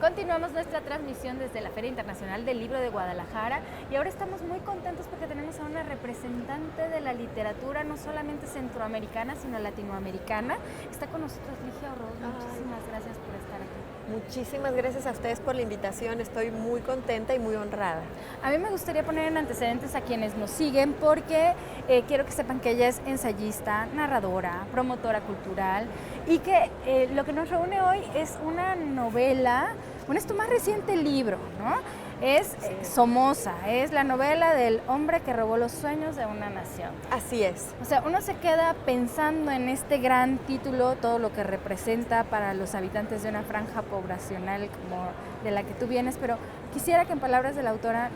Continuamos nuestra transmisión desde la Feria Internacional del Libro de Guadalajara y ahora estamos muy contentos porque tenemos a una representante de la literatura, no solamente centroamericana, sino latinoamericana. Está con nosotros Ligia Oroz. Muchísimas gracias por estar aquí. Muchísimas gracias a ustedes por la invitación, estoy muy contenta y muy honrada. A mí me gustaría poner en antecedentes a quienes nos siguen porque quiero que sepan que ella es ensayista, narradora, promotora cultural y que lo que nos reúne hoy es una novela. Bueno, es tu más reciente libro, ¿no? Es Somoza, es la novela del hombre que robó los sueños de una nación. Así es. O sea, uno se queda pensando en este gran título, todo lo que representa para los habitantes de una franja poblacional como de la que tú vienes, pero quisiera que en palabras de la autora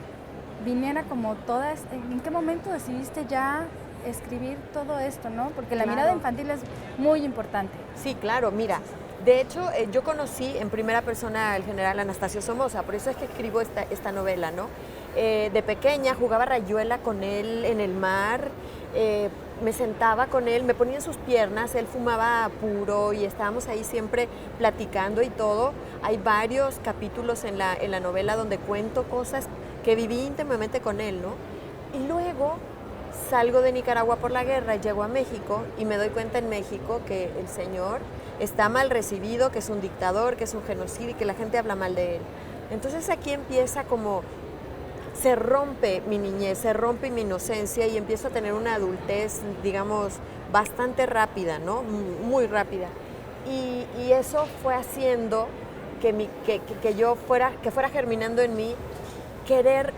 viniera como todas, ¿en qué momento decidiste ya escribir todo esto, no? Porque la mirada infantil es muy importante. Sí, claro, mira. De hecho, yo conocí en primera persona al general Anastasio Somoza, por eso es que escribo esta novela, ¿no? De pequeña jugaba rayuela con él en el mar, me sentaba con él, me ponía en sus piernas, él fumaba puro y estábamos ahí siempre platicando y todo. Hay varios capítulos en la novela donde cuento cosas que viví íntimamente con él, ¿no? Y luego salgo de Nicaragua por la guerra, llego a México y me doy cuenta en México que el señor está mal recibido, que es un dictador, que es un genocida y que la gente habla mal de él. Entonces aquí empieza como, se rompe mi niñez, se rompe mi inocencia y empiezo a tener una adultez, digamos, bastante rápida, ¿no? Muy rápida. Y eso fue haciendo que yo fuera germinando en mí, querer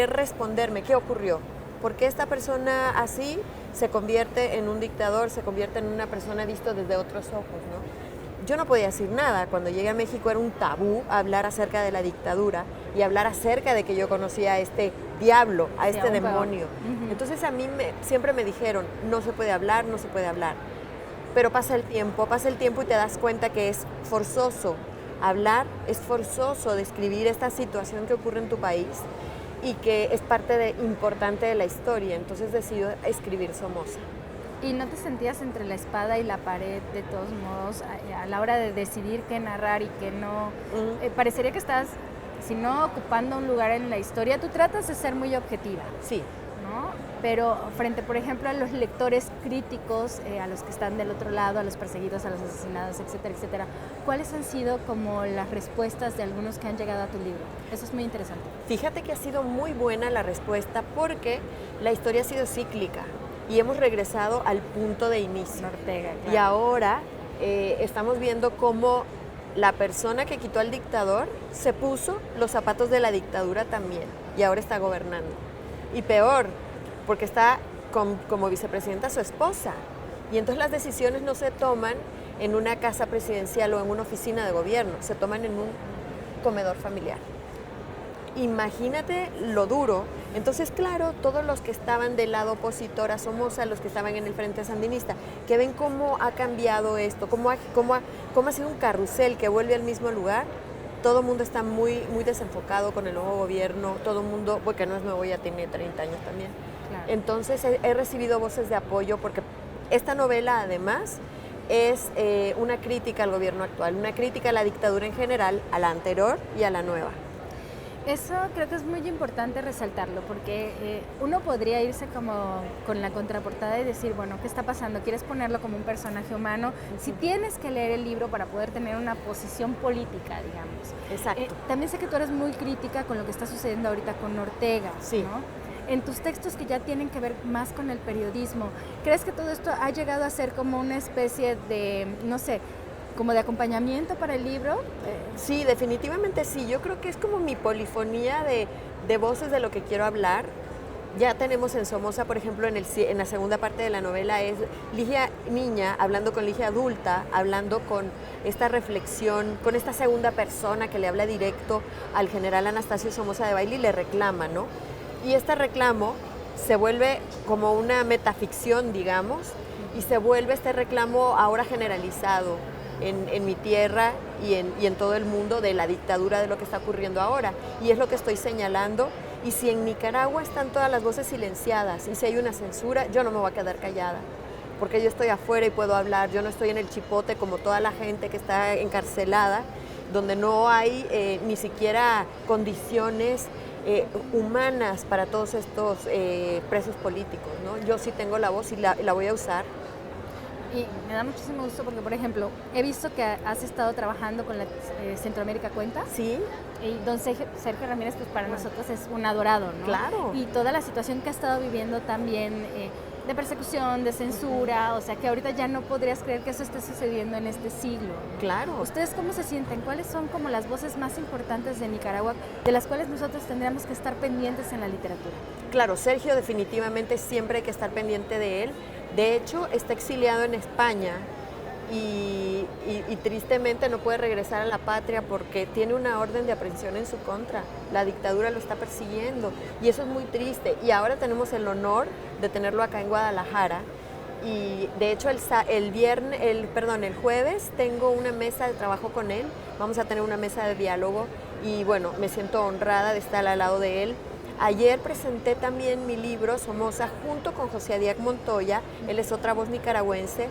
responderme, ¿qué ocurrió? ¿Por qué esta persona así se convierte en un dictador, se convierte en una persona visto desde otros ojos, ¿no? Yo no podía decir nada. Cuando llegué a México era un tabú hablar acerca de la dictadura y hablar acerca de que yo conocía a este diablo, a este demonio. Entonces a mí siempre me dijeron, no se puede hablar, no se puede hablar. Pero pasa el tiempo y te das cuenta que es forzoso hablar, es forzoso describir esta situación que ocurre en tu país y que es parte importante de la historia, entonces decido escribir Somoza. ¿Y no te sentías entre la espada y la pared de todos modos a la hora de decidir qué narrar y qué no? Parecería que estás, si no ocupando un lugar en la historia, tú tratas de ser muy objetiva. Sí. ¿No? Pero frente, por ejemplo, a los lectores críticos, a los que están del otro lado, a los perseguidos, a los asesinados, etcétera, etcétera, ¿cuáles han sido como las respuestas de algunos que han llegado a tu libro? Eso es muy interesante. Fíjate que ha sido muy buena la respuesta porque la historia ha sido cíclica y hemos regresado al punto de inicio. Ortega, claro. Y ahora estamos viendo cómo la persona que quitó al dictador se puso los zapatos de la dictadura también y ahora está gobernando. Y peor, porque está como vicepresidenta su esposa. Y entonces las decisiones no se toman en una casa presidencial o en una oficina de gobierno, se toman en un comedor familiar. Imagínate lo duro. Entonces, claro, todos los que estaban del lado opositor a Somoza, los que estaban en el Frente Sandinista, que ven cómo ha cambiado esto, cómo ha sido un carrusel que vuelve al mismo lugar. Todo el mundo está muy, muy desenfocado con el nuevo gobierno, todo el mundo, porque no es nuevo, ya tiene 30 años también. Claro. Entonces he recibido voces de apoyo porque esta novela además es una crítica al gobierno actual, una crítica a la dictadura en general, a la anterior y a la nueva. Eso creo que es muy importante resaltarlo porque uno podría irse como con la contraportada y decir, bueno, ¿qué está pasando? ¿Quieres ponerlo como un personaje humano? Si tienes que leer el libro para poder tener una posición política, digamos. Exacto. También sé que tú eres muy crítica con lo que está sucediendo ahorita con Ortega, sí. ¿no? En tus textos que ya tienen que ver más con el periodismo, ¿crees que todo esto ha llegado a ser como una especie de, no sé, como de acompañamiento para el libro? Sí, definitivamente sí. Yo creo que es como mi polifonía de voces de lo que quiero hablar. Ya tenemos en Somoza, por ejemplo, en la segunda parte de la novela es Ligia niña hablando con Ligia adulta, hablando con esta reflexión, con esta segunda persona que le habla directo al general Anastasio Somoza Debayle y le reclama, ¿no? Y este reclamo se vuelve como una metaficción, digamos, y se vuelve este reclamo ahora generalizado en mi tierra y en todo el mundo de la dictadura, de lo que está ocurriendo ahora. Y es lo que estoy señalando. Y si en Nicaragua están todas las voces silenciadas y si hay una censura, yo no me voy a quedar callada. Porque yo estoy afuera y puedo hablar. Yo no estoy en el chipote como toda la gente que está encarcelada. donde no hay ni siquiera condiciones humanas para todos estos presos políticos, ¿no? Yo sí tengo la voz y la voy a usar. Y me da muchísimo gusto porque, por ejemplo, he visto que has estado trabajando con la Centroamérica Cuenta. Sí. Y don Sergio Ramírez, pues para nosotros es un adorado, ¿no? Claro. Y toda la situación que ha estado viviendo también de persecución, de censura, o sea que ahorita ya no podrías creer que eso esté sucediendo en este siglo, ¿no? Claro. ¿Ustedes cómo se sienten? ¿Cuáles son como las voces más importantes de Nicaragua de las cuales nosotros tendríamos que estar pendientes en la literatura? Claro, Sergio definitivamente siempre hay que estar pendiente de él. De hecho, está exiliado en España y tristemente no puede regresar a la patria porque tiene una orden de aprehensión en su contra. La dictadura lo está persiguiendo y eso es muy triste. Y ahora tenemos el honor de tenerlo acá en Guadalajara. Y de hecho el jueves tengo una mesa de trabajo con él. Vamos a tener una mesa de diálogo y bueno, me siento honrada de estar al lado de él. Ayer presenté también mi libro, Somoza, junto con José Adiac Montoya. Él es otra voz nicaragüense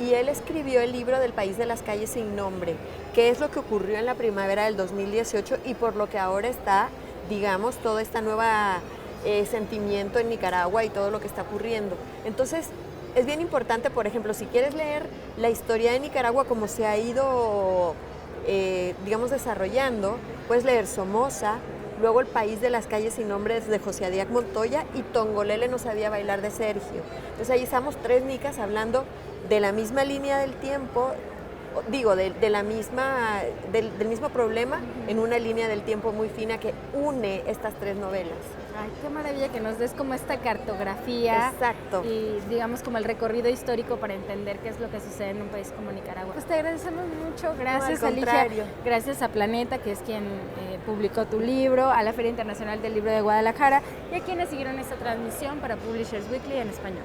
y él escribió el libro del País de las Calles sin Nombre, que es lo que ocurrió en la primavera del 2018 y por lo que ahora está, digamos, todo este nuevo sentimiento en Nicaragua y todo lo que está ocurriendo. Entonces, es bien importante, por ejemplo, si quieres leer la historia de Nicaragua, como se ha ido, digamos, desarrollando, puedes leer Somoza, luego El País de las Calles sin Nombre de José Adiac Montoya y Tongolele no sabía bailar de Sergio. Entonces ahí estamos tres nicas hablando de la misma línea del tiempo, digo, del mismo problema en una línea del tiempo muy fina que une estas tres novelas. Ay, qué maravilla que nos des como esta cartografía. Exacto. Y digamos como el recorrido histórico para entender qué es lo que sucede en un país como Nicaragua. Pues te agradecemos mucho, gracias Alicia, gracias a Planeta, que es quien publicó tu libro, a la Feria Internacional del Libro de Guadalajara y a quienes siguieron esta transmisión para Publishers Weekly en español.